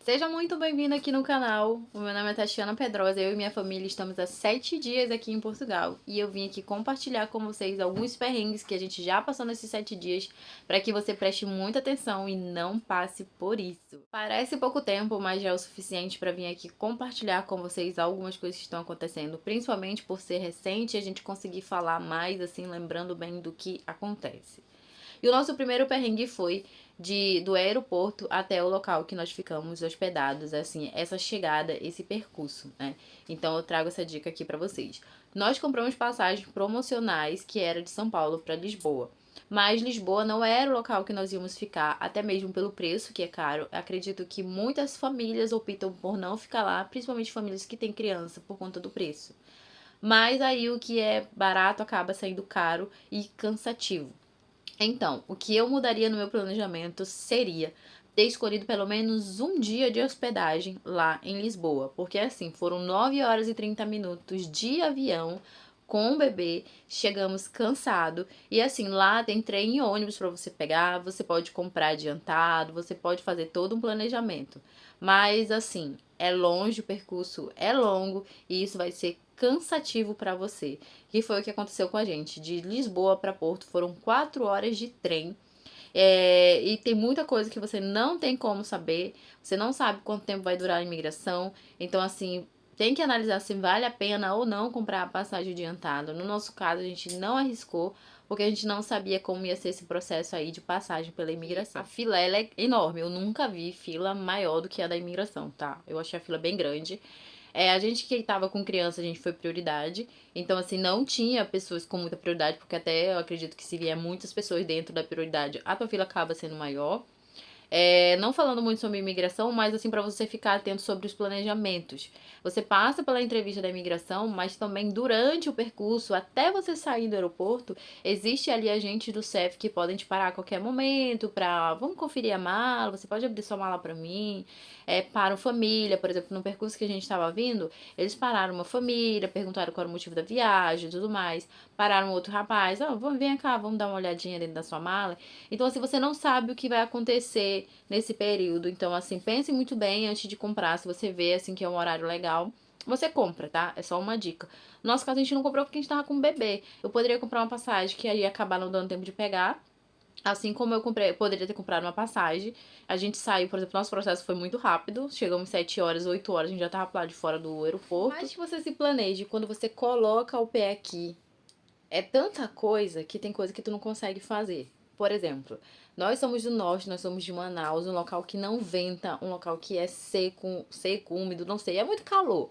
Seja muito bem-vindo aqui no canal. O meu nome é Tatiana Pedrosa, eu e minha família estamos há 7 dias aqui em Portugal e eu vim aqui compartilhar com vocês alguns perrengues que a gente já passou nesses 7 dias para que você preste muita atenção e não passe por isso. Parece pouco tempo, mas já é o suficiente para vir aqui compartilhar com vocês algumas coisas que estão acontecendo, principalmente por ser recente e a gente conseguir falar mais assim, lembrando bem do que acontece. E o nosso primeiro perrengue foi do aeroporto até o local que nós ficamos hospedados, assim, essa chegada, esse percurso, né? Então eu trago essa dica aqui pra vocês. Nós compramos passagens promocionais que era de São Paulo para Lisboa. Mas Lisboa não era o local que nós íamos ficar, até mesmo pelo preço, que é caro. Acredito que muitas famílias optam por não ficar lá, principalmente famílias que têm criança, por conta do preço. Mas aí o que é barato acaba saindo caro e cansativo. Então, o que eu mudaria no meu planejamento seria ter escolhido pelo menos um dia de hospedagem lá em Lisboa, porque assim, foram 9 horas e 30 minutos de avião com o bebê, chegamos cansado e assim, lá tem trem e ônibus para você pegar, você pode comprar adiantado, você pode fazer todo um planejamento. Mas assim, é longe, o percurso é longo e isso vai ser cansativo para você. Que foi o que aconteceu com a gente. De Lisboa para Porto foram 4 horas de trem. E tem muita coisa que você não tem como saber. Você não sabe quanto tempo vai durar a imigração. Então, assim, tem que analisar se vale a pena ou não comprar a passagem adiantada. No nosso caso, a gente não arriscou, porque a gente não sabia como ia ser esse processo aí de passagem pela imigração. A fila, ela é enorme. Eu nunca vi fila maior do que a da imigração, tá? Eu achei a fila bem grande. A gente que tava com criança, a gente foi prioridade. Então, assim, não tinha pessoas com muita prioridade, porque até eu acredito que se vier muitas pessoas dentro da prioridade, a tua fila acaba sendo maior. Não falando muito sobre imigração, mas assim, para você ficar atento sobre os planejamentos. Você passa pela entrevista da imigração, mas também durante o percurso, até você sair do aeroporto, existe ali agentes do CEF que podem te parar a qualquer momento para, vamos conferir a mala, você pode abrir sua mala para mim. Param família, por exemplo, no percurso que a gente estava vindo, eles pararam uma família, perguntaram qual era o motivo da viagem e tudo mais. Pararam outro rapaz, vamos, vem cá, vamos dar uma olhadinha dentro da sua mala. Então, assim, você não sabe o que vai acontecer nesse período. Então, assim, pense muito bem antes de comprar. Se você vê, assim, que é um horário legal, você compra, tá? É só uma dica. No nosso caso, a gente não comprou porque a gente tava com um bebê. Eu poderia comprar uma passagem que aí ia acabar não dando tempo de pegar. Assim como eu poderia ter comprado uma passagem. A gente saiu, por exemplo, nosso processo foi muito rápido. Chegamos 7 horas, 8 horas, a gente já tava lá de fora do aeroporto. Mas que você se planeje, quando você coloca o pé aqui, é tanta coisa que tem coisa que tu não consegue fazer. Por exemplo, nós somos do norte, nós somos de Manaus, um local que não venta, um local que é seco, úmido, não sei, é muito calor.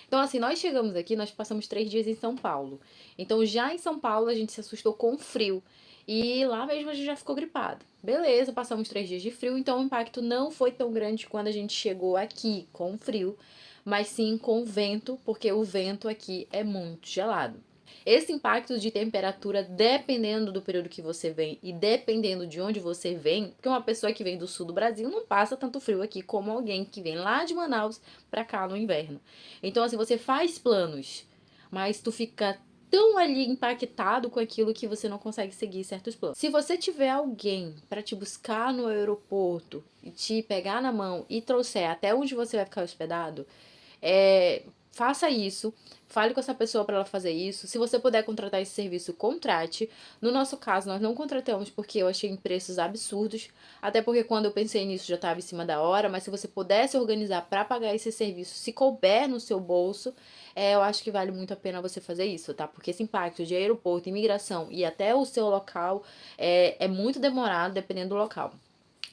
Então, assim, nós chegamos aqui, nós passamos 3 dias em São Paulo. Então, já em São Paulo, a gente se assustou com o frio. E lá mesmo a gente já ficou gripado. Beleza, passamos 3 dias de frio, então o impacto não foi tão grande quando a gente chegou aqui com o frio, mas sim com o vento, porque o vento aqui é muito gelado. Esse impacto de temperatura, dependendo do período que você vem e dependendo de onde você vem, porque uma pessoa que vem do sul do Brasil não passa tanto frio aqui como alguém que vem lá de Manaus pra cá no inverno. Então, assim, você faz planos, mas tu fica tão ali impactado com aquilo que você não consegue seguir certos planos. Se você tiver alguém para te buscar no aeroporto e te pegar na mão e trouxer até onde você vai ficar hospedado, faça isso. Fale com essa pessoa para ela fazer isso. Se você puder contratar esse serviço, contrate. No nosso caso, nós não contratamos porque eu achei em preços absurdos. Até porque quando eu pensei nisso já estava em cima da hora. Mas se você pudesse organizar para pagar esse serviço, se couber no seu bolso, eu acho que vale muito a pena você fazer isso, tá? Porque esse impacto de aeroporto, imigração e até o seu local é muito demorado, dependendo do local.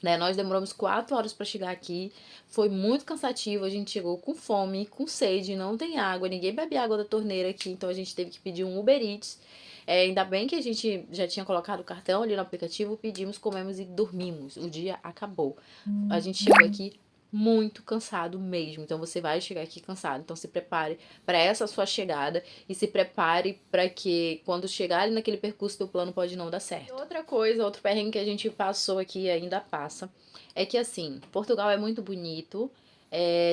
Né? Nós demoramos 4 horas para chegar aqui, foi muito cansativo, a gente chegou com fome, com sede, não tem água, ninguém bebe água da torneira aqui, então a gente teve que pedir um Uber Eats. Ainda bem que a gente já tinha colocado o cartão ali no aplicativo, pedimos, comemos e dormimos. O dia acabou. A gente chegou aqui muito cansado mesmo. Então você vai chegar aqui cansado. Então se prepare para essa sua chegada e se prepare para que quando chegar ali naquele percurso teu plano pode não dar certo. E outra coisa, outro perrengue que a gente passou aqui e ainda passa, é que assim, Portugal é muito bonito.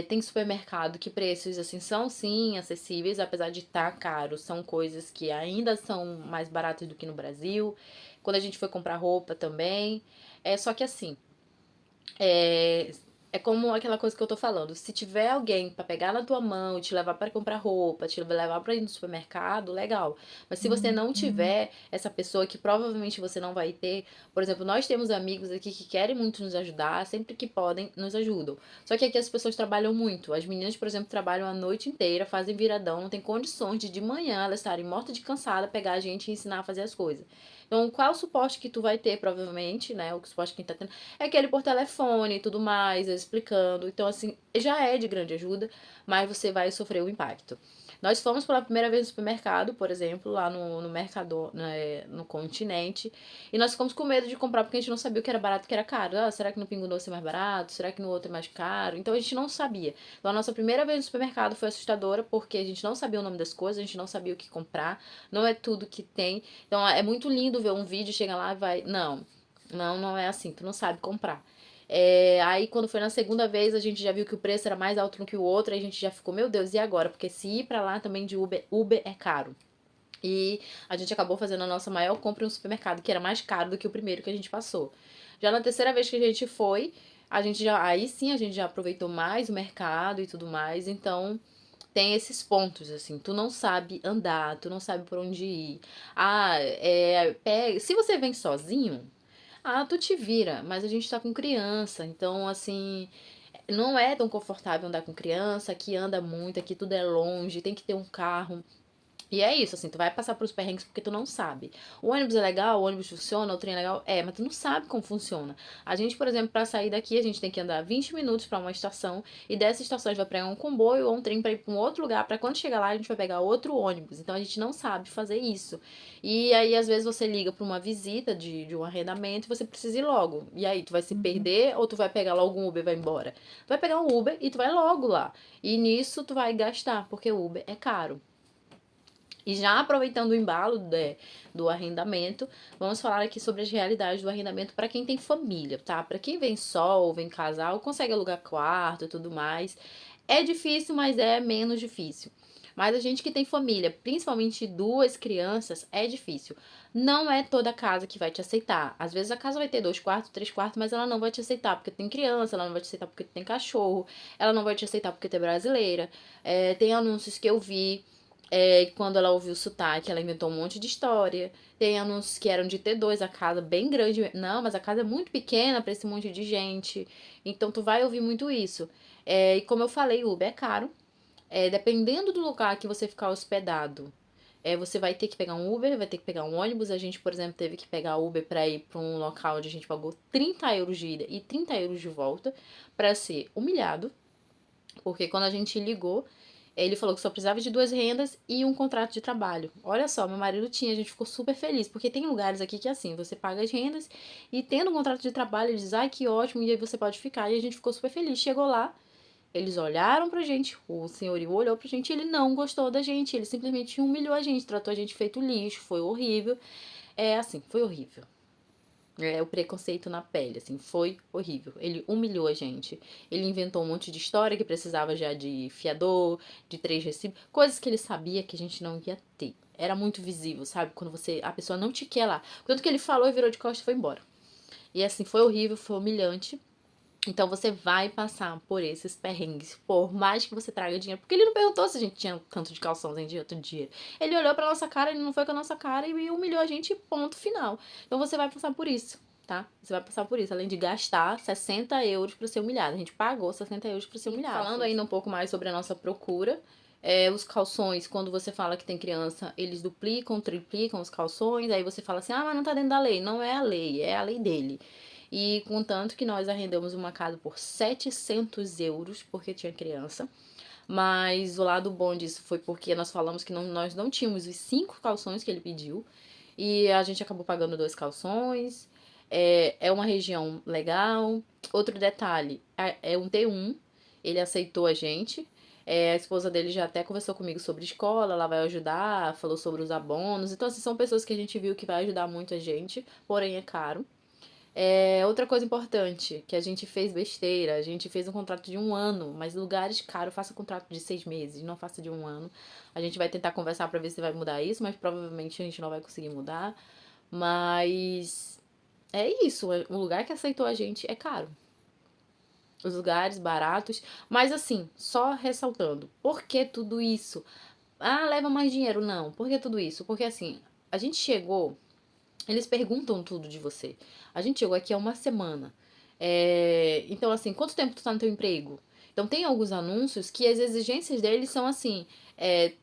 Tem supermercado que preços assim são sim acessíveis, apesar de estar caro, são coisas que ainda são mais baratas do que no Brasil. Quando a gente foi comprar roupa também, só que assim, é, É como aquela coisa que eu tô falando. Se tiver alguém pra pegar na tua mão, te levar pra comprar roupa, te levar pra ir no supermercado, legal. Mas se você não tiver essa pessoa que provavelmente você não vai ter, por exemplo, nós temos amigos aqui que querem muito nos ajudar, sempre que podem, nos ajudam. Só que aqui as pessoas trabalham muito. As meninas, por exemplo, trabalham a noite inteira, fazem viradão, não tem condições de manhã elas estarem mortas de cansada, pegar a gente e ensinar a fazer as coisas. Então, qual é o suporte que tu vai ter, provavelmente, né? O suporte que tá tendo é aquele por telefone e tudo mais, explicando. Então, assim, já é de grande ajuda, mas você vai sofrer o impacto. Nós fomos pela primeira vez no supermercado, por exemplo, lá no Mercador, né, no Continente, e nós ficamos com medo de comprar porque a gente não sabia o que era barato e o que era caro. Ah, será que no Pingo Doce é mais barato? Será que no outro é mais caro? Então a gente não sabia. Então a nossa primeira vez no supermercado foi assustadora porque a gente não sabia o nome das coisas, a gente não sabia o que comprar, não é tudo que tem. Então é muito lindo ver um vídeo, chega lá e vai. Não é assim, tu não sabe comprar. Aí quando foi na segunda vez, a gente já viu que o preço era mais alto do que o outro, aí a gente já ficou, meu Deus, e agora? Porque se ir pra lá também de Uber é caro. E a gente acabou fazendo a nossa maior compra no supermercado, que era mais caro do que o primeiro que a gente passou. Já na terceira vez que a gente foi, aí sim a gente já aproveitou mais o mercado e tudo mais, então tem esses pontos, assim, tu não sabe andar, tu não sabe por onde ir. Se você vem sozinho, tu te vira, mas a gente tá com criança, então assim, não é tão confortável andar com criança, aqui anda muito, aqui tudo é longe, tem que ter um carro. E é isso, assim, tu vai passar pros perrengues porque tu não sabe. O ônibus é legal, o ônibus funciona, o trem é legal, mas tu não sabe como funciona. A gente, por exemplo, pra sair daqui, a gente tem que andar 20 minutos pra uma estação, e dessa estação a gente vai pegar um comboio ou um trem pra ir pra um outro lugar, pra quando chegar lá a gente vai pegar outro ônibus. Então a gente não sabe fazer isso. E aí, às vezes, você liga pra uma visita de um arrendamento e você precisa ir logo. E aí, tu vai se perder ou tu vai pegar logo um Uber e vai embora? Tu vai pegar um Uber e tu vai logo lá. E nisso tu vai gastar, porque o Uber é caro. E já aproveitando o embalo do arrendamento, vamos falar aqui sobre as realidades do arrendamento para quem tem família, tá? Para quem vem só ou vem casal, consegue alugar quarto e tudo mais. É difícil, mas é menos difícil. Mas a gente que tem família, principalmente duas crianças, é difícil. Não é toda casa que vai te aceitar. Às vezes a casa vai ter 2 quartos, 3 quartos, mas ela não vai te aceitar porque tem criança, ela não vai te aceitar porque tem cachorro, ela não vai te aceitar porque tu é brasileira. Tem anúncios que eu vi quando ela ouviu o sotaque, ela inventou um monte de história. Tem anúncios que eram de T2, a casa bem grande. Não, mas a casa é muito pequena pra esse monte de gente. Então tu vai ouvir muito isso. E como eu falei, o Uber é caro. Dependendo do lugar que você ficar hospedado, você vai ter que pegar um Uber, vai ter que pegar um ônibus. A gente, por exemplo, teve que pegar Uber pra ir pra um local onde a gente pagou 30 euros de ida e 30 euros de volta pra ser humilhado. Porque quando a gente ligou, ele falou que só precisava de 2 rendas e um contrato de trabalho. Olha só, meu marido tinha, a gente ficou super feliz, porque tem lugares aqui que é assim, você paga as rendas e tendo um contrato de trabalho, ele diz, ai que ótimo, e aí você pode ficar. E a gente ficou super feliz. Chegou lá, eles olharam pra gente, o senhorio olhou pra gente, ele não gostou da gente, ele simplesmente humilhou a gente, tratou a gente feito lixo, foi horrível. Foi horrível. O preconceito na pele, assim, foi horrível. Ele humilhou a gente. Ele inventou um monte de história que precisava já de fiador, de 3 recibos, coisas que ele sabia que a gente não ia ter. Era muito visível, sabe? Quando a pessoa não te quer lá. Tanto que ele falou e virou de costas e foi embora. E assim, foi horrível, foi humilhante. Então você vai passar por esses perrengues, por mais que você traga dinheiro. Porque ele não perguntou se a gente tinha tanto de calçãozinho de outro dia. Ele olhou pra nossa cara, ele não foi com a nossa cara e humilhou a gente, ponto final. Então você vai passar por isso, tá? Você vai passar por isso, além de gastar 60 euros pra ser humilhado. A gente pagou 60 euros pra ser humilhado. Falando ainda um pouco mais sobre a nossa procura. Os calções, quando você fala que tem criança, eles duplicam, triplicam os calções. Aí você fala assim, mas não tá dentro da lei. Não é a lei, é a lei dele. E contanto que nós arrendamos uma casa por 700 euros, porque tinha criança. Mas o lado bom disso foi porque nós falamos que nós não tínhamos os 5 calções que ele pediu. E a gente acabou pagando 2 calções. É uma região legal. Outro detalhe, é um T1. Ele aceitou a gente. A esposa dele já até conversou comigo sobre escola, ela vai ajudar, falou sobre os abonos. Então, assim, são pessoas que a gente viu que vai ajudar muito a gente, porém é caro. Outra coisa importante, que a gente fez besteira, a gente fez um contrato de 1 ano, mas lugares caros, faça contrato de 6 meses, não faça de 1 ano. A gente vai tentar conversar pra ver se vai mudar isso, mas provavelmente a gente não vai conseguir mudar. Mas é isso, o lugar que aceitou a gente é caro. os lugares baratos. Mas assim, só ressaltando, por que tudo isso? Ah, leva mais dinheiro. Não, por que tudo isso? Porque assim, a gente chegou, eles perguntam tudo de você. A gente chegou aqui há uma semana. Então, assim, quanto tempo tu tá no teu emprego? Então, tem alguns anúncios que as exigências deles são assim: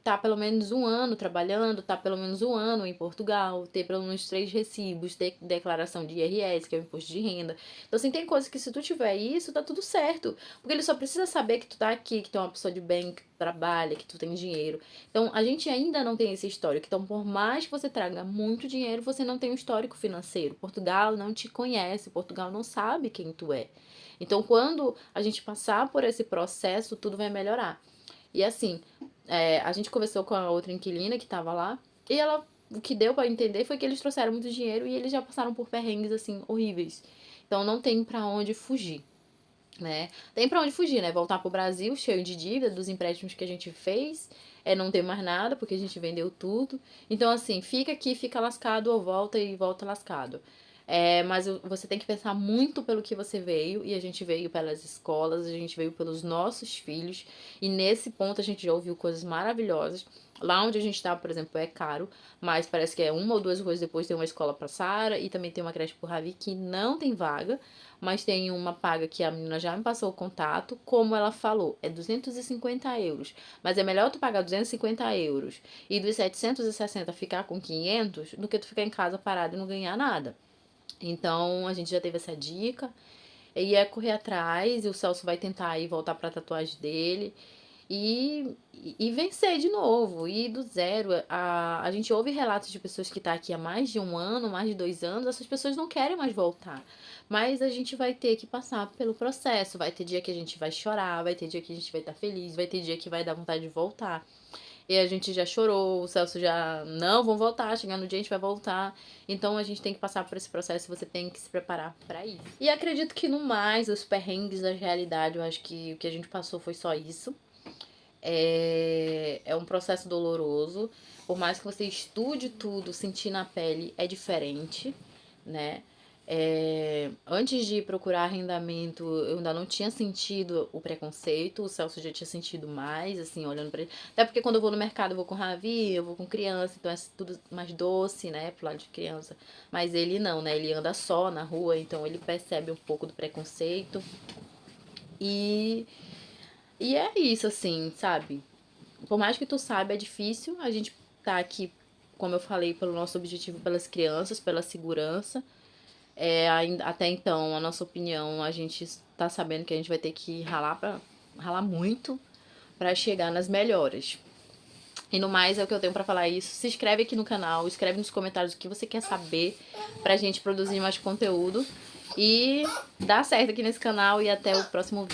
tá pelo menos um ano trabalhando, tá pelo menos um ano em Portugal, ter pelo menos 3 recibos, ter declaração de IRS, que é o imposto de renda. Então, assim, tem coisas que se tu tiver isso, tá tudo certo. Porque ele só precisa saber que tu tá aqui, que tu é uma pessoa de bem, que tu trabalha, que tu tem dinheiro. Então, a gente ainda não tem esse histórico. Então, por mais que você traga muito dinheiro, você não tem um histórico financeiro. Portugal não te conhece, Portugal não sabe quem tu é. Então, quando a gente passar por esse processo, tudo vai melhorar. E assim, a gente conversou com a outra inquilina que estava lá, e ela, o que deu para entender foi que eles trouxeram muito dinheiro e eles já passaram por perrengues, assim, horríveis. Então, não tem para onde fugir. Né? Tem pra onde fugir, né? Voltar pro Brasil cheio de dívida dos empréstimos que a gente fez, não ter mais nada porque a gente vendeu tudo. Então, assim, fica aqui, fica lascado ou volta e volta lascado. Mas você tem que pensar muito pelo que você veio, e a gente veio pelas escolas, a gente veio pelos nossos filhos, e nesse ponto a gente já ouviu coisas maravilhosas. Lá onde a gente tá, por exemplo, é caro, mas parece que é uma ou duas coisas depois tem uma escola pra Sara e também tem uma creche pro Ravi que não tem vaga, mas tem uma paga que a menina já me passou o contato, como ela falou, é 250 euros. Mas é melhor tu pagar 250 euros e dos 760 ficar com 500 do que tu ficar em casa parado e não ganhar nada. Então, a gente já teve essa dica. E é correr atrás, e o Celso vai tentar aí voltar pra tatuagem dele. E vencer de novo, e do zero. A gente ouve relatos de pessoas que estão aqui há mais de um ano, mais de 2 anos, essas pessoas não querem mais voltar. Mas a gente vai ter que passar pelo processo. Vai ter dia que a gente vai chorar, vai ter dia que a gente vai estar feliz, vai ter dia que vai dar vontade de voltar. E a gente já chorou, o Celso já, não, vamos voltar, chegar no dia a gente vai voltar. Então a gente tem que passar por esse processo, você tem que se preparar para isso. E acredito que no mais, os perrengues da realidade, eu acho que o que a gente passou foi só isso. É um processo doloroso. Por mais que você estude tudo, sentir na pele é diferente, né? Antes de procurar arrendamento, eu ainda não tinha sentido o preconceito, o Celso já tinha sentido mais, assim, olhando pra ele. Até porque quando eu vou no mercado, eu vou com Ravi, eu vou com criança, então é tudo mais doce, né, pro lado de criança. Mas ele não, né, ele anda só na rua, então ele percebe um pouco do preconceito. E, e é isso, assim, sabe? Por mais que tu saiba, é difícil. A gente tá aqui, como eu falei, pelo nosso objetivo, pelas crianças, pela segurança. Até então, a nossa opinião, a gente tá sabendo que a gente vai ter que ralar muito pra chegar nas melhoras. E no mais, é o que eu tenho pra falar isso. Se inscreve aqui no canal, escreve nos comentários o que você quer saber pra gente produzir mais conteúdo. E dá certo aqui nesse canal e até o próximo vídeo.